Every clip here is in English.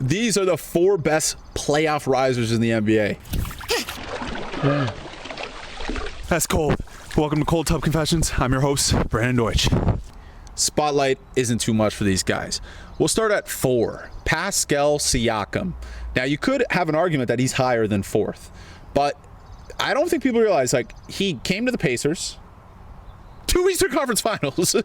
These are the 4 best playoff risers in the NBA. That's cold. Welcome to Cold Tub Confessions. I'm your host, Brandon Deutsch. Spotlight isn't too much for these guys. We'll start at 4. Pascal Siakam. Now, you could have an argument that he's higher than 4th, but I don't think people realize, like, he came to the Pacers, 2 Eastern Conference Finals,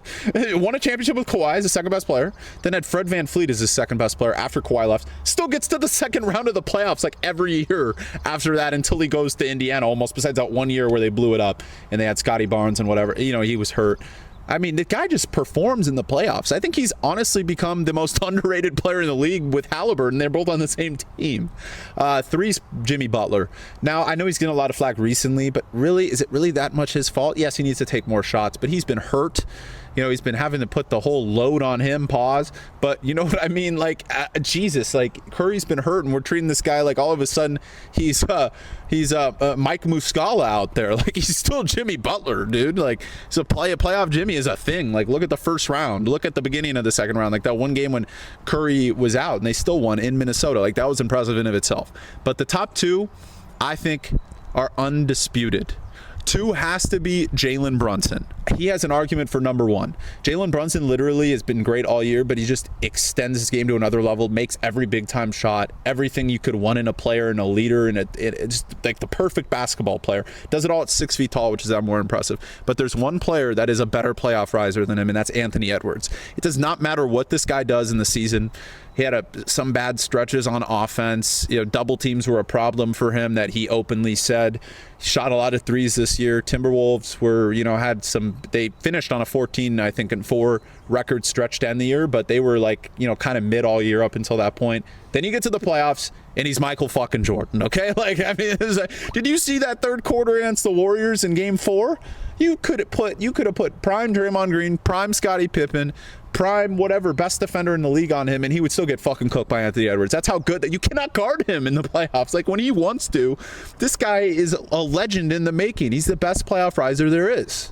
won a championship with Kawhi as the second best player, then had Fred VanVleet as his second best player after Kawhi left, still gets to the second round of the playoffs like every year after that until he goes to Indiana, almost, besides that 1 year where they blew it up and they had Scotty Barnes and whatever. You know, he was hurt. I mean, the guy just performs in the playoffs. I think he's honestly become the most underrated player in the league with Halliburton. They're both on the same team. 3's Jimmy Butler. Now, I know he's getting a lot of flack recently, but really, is it really that much his fault? Yes, he needs to take more shots, but he's been hurt. You know, he's been having to put the whole load on him, but you know what I mean? Like, Jesus, like, Curry's been hurt, and we're treating this guy like all of a sudden he's Mike Muscala out there. Like, he's still Jimmy Butler, dude. Like, so playoff Jimmy is a thing. Like, look at the first round. Look at the beginning of the second round. Like, that one game when Curry was out, and they still won in Minnesota. Like, that was impressive in of itself. But the top 2, I think, are undisputed. 2 has to be Jalen Brunson. He has an argument for number 1. Jalen Brunson literally has been great all year, but he just extends his game to another level, makes every big-time shot, everything you could want in a player and a leader, and it's like the perfect basketball player. Does it all at 6 feet tall, which is more impressive. But there's one player that is a better playoff riser than him, and that's Anthony Edwards. It does not matter what this guy does in the season. He had some bad stretches on offense. You know, double teams were a problem for him that he openly said. He shot a lot of threes this year. Timberwolves they finished on a 14-4 record stretch to end the year, but they were like, you know, kind of mid all year up until that point. Then you get to the playoffs, and he's Michael fucking Jordan, okay? Like, I mean, did you see that third quarter against the Warriors in Game 4? You could have put prime Draymond Green, prime Scottie Pippen, prime whatever best defender in the league on him, and he would still get fucking cooked by Anthony Edwards. That's how good that you cannot guard him in the playoffs. Like, when he wants to, this guy is a legend in the making. He's the best playoff riser there is.